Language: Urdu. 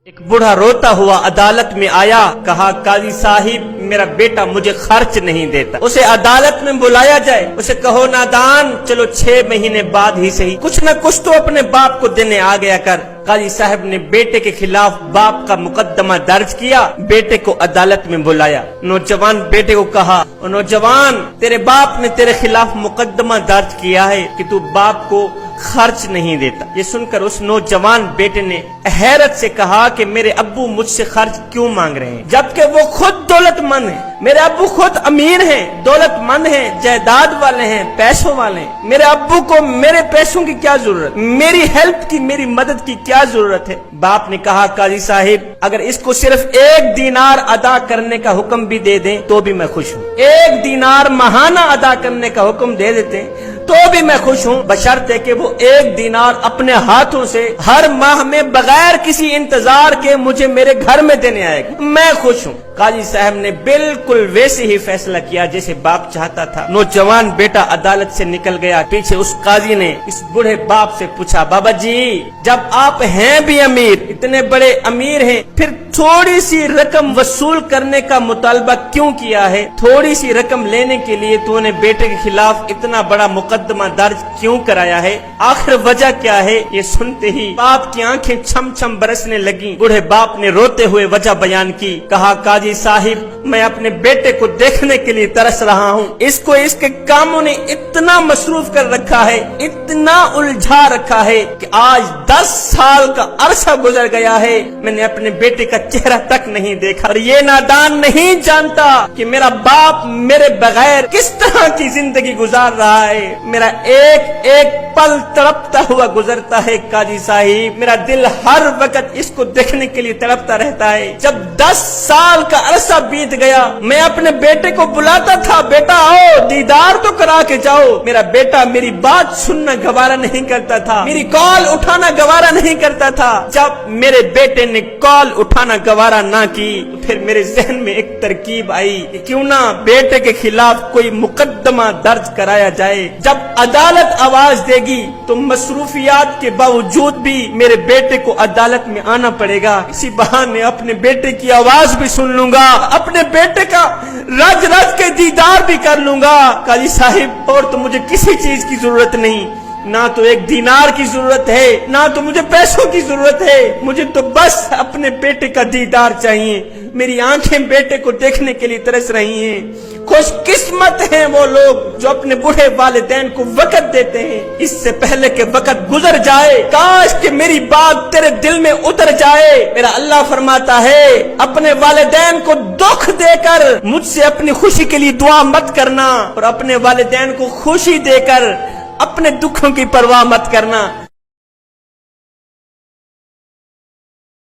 ایک بوڑھا روتا ہوا عدالت میں آیا، کہا قاضی صاحب میرا بیٹا مجھے خرچ نہیں دیتا۔ اسے عدالت میں بلایا جائے، اسے کہو نادان چلو 6 مہینے بعد ہی صحیح کچھ نہ کچھ تو اپنے باپ کو دینے آ گیا کر۔ قاضی صاحب نے بیٹے کے خلاف باپ کا مقدمہ درج کیا، بیٹے کو عدالت میں بلایا۔ نوجوان بیٹے کو کہا نوجوان تیرے باپ نے تیرے خلاف مقدمہ درج کیا ہے کہ تو باپ کو خرچ نہیں دیتا۔ یہ سن کر اس نوجوان بیٹے نے حیرت سے کہا کہ میرے ابو مجھ سے خرچ کیوں مانگ رہے ہیں جبکہ وہ خود دولت مند ہیں، میرے ابو خود امیر ہیں، دولت مند ہیں، جائیداد والے ہیں، پیسوں والے ہیں۔ میرے ابو کو میرے پیسوں کی کیا ضرورت، میری ہیلپ کی، میری مدد کی کیا ضرورت ہے؟ باپ نے کہا قاضی صاحب اگر اس کو صرف 1 دینار ادا کرنے کا حکم بھی دے دیں تو بھی میں خوش ہوں، 1 دینار ماہانہ ادا کرنے کا حکم دے دیتے تو بھی میں خوش ہوں، بشرط ہے کہ وہ 1 دینار اپنے ہاتھوں سے ہر ماہ میں بغیر کسی انتظار کے مجھے میرے گھر میں دینے آئے گا، میں خوش ہوں۔ قاضی صاحب نے بالکل ویسے ہی فیصلہ کیا جیسے باپ چاہتا تھا۔ نوجوان بیٹا عدالت سے نکل گیا، پیچھے اس قاضی نے اس بوڑھے باپ سے پوچھا بابا جی جب آپ ہیں بھی امیر، اتنے بڑے امیر ہیں، پھر تھوڑی سی رقم وصول کرنے کا مطالبہ کیوں کیا ہے؟ تھوڑی سی رقم لینے کے لیے تو نے بیٹے کے خلاف اتنا بڑا مقدمہ درج کیوں کرایا ہے؟ آخر وجہ کیا ہے؟ یہ سنتے ہی باپ کی آنکھیں چھم چھم برسنے لگیں۔ بوڑھے باپ نے روتے ہوئے وجہ بیان کی، کہا قاضی صاحب میں اپنے بیٹے کو دیکھنے کے لیے ترس رہا ہوں، اس کو اس کے کاموں نے اتنا مصروف کر رکھا ہے، اتنا الجھا رکھا ہے کہ آج 10 سال کا عرصہ گزر گیا ہے میں نے اپنے بیٹے کا چہرہ تک نہیں دیکھا، اور یہ نادان نہیں جانتا کہ میرا باپ میرے بغیر کس طرح کی زندگی گزار رہا ہے، میرا ایک ایک پل تڑپتا ہوا گزرتا ہے۔ قاضی صاحب میرا دل ہر وقت اس کو دیکھنے کے لیے تڑپتا رہتا ہے۔ جب 10 سال کا عرصہ بیت گیا میں اپنے بیٹے کو بلاتا تھا، بیٹا آؤ دیدار تو کرا کے جاؤ، میرا بیٹا میری بات سننا گوارا نہیں کرتا تھا، میری کال اٹھانا گوارا نہیں کرتا تھا۔ جب میرے بیٹے نے کال اٹھانا گوارا نہ کی تو پھر میرے ذہن میں ایک ترکیب آئی کہ کیوں نہ بیٹے کے خلاف کوئی مقدمہ درج کرایا جائے۔ جب عدالت آواز دے گی تو مصروفیات کے باوجود بھی میرے بیٹے کو عدالت میں آنا پڑے گا، اسی بہانے اپنے بیٹے کی آواز بھی سن لوں گا، اپنے بیٹے کا رج رج کے دیدار بھی کر لوں گا۔ قاضی صاحب اور تو مجھے کسی چیز کی ضرورت نہیں، نہ تو 1 دینار کی ضرورت ہے، نہ تو مجھے پیسوں کی ضرورت ہے، مجھے تو بس اپنے بیٹے کا دیدار چاہیے۔ میری آنکھیں بیٹے کو دیکھنے کے لیے ترس رہی ہیں۔ خوش قسمت ہیں وہ لوگ جو اپنے بوڑھے والدین کو وقت دیتے ہیں اس سے پہلے کہ وقت گزر جائے۔ کاش کہ میری بات تیرے دل میں اتر جائے۔ میرا اللہ فرماتا ہے اپنے والدین کو دکھ دے کر مجھ سے اپنی خوشی کے لیے دعا مت کرنا، اور اپنے والدین کو خوشی دے کر اپنے دکھوں کی پرواہ مت کرنا۔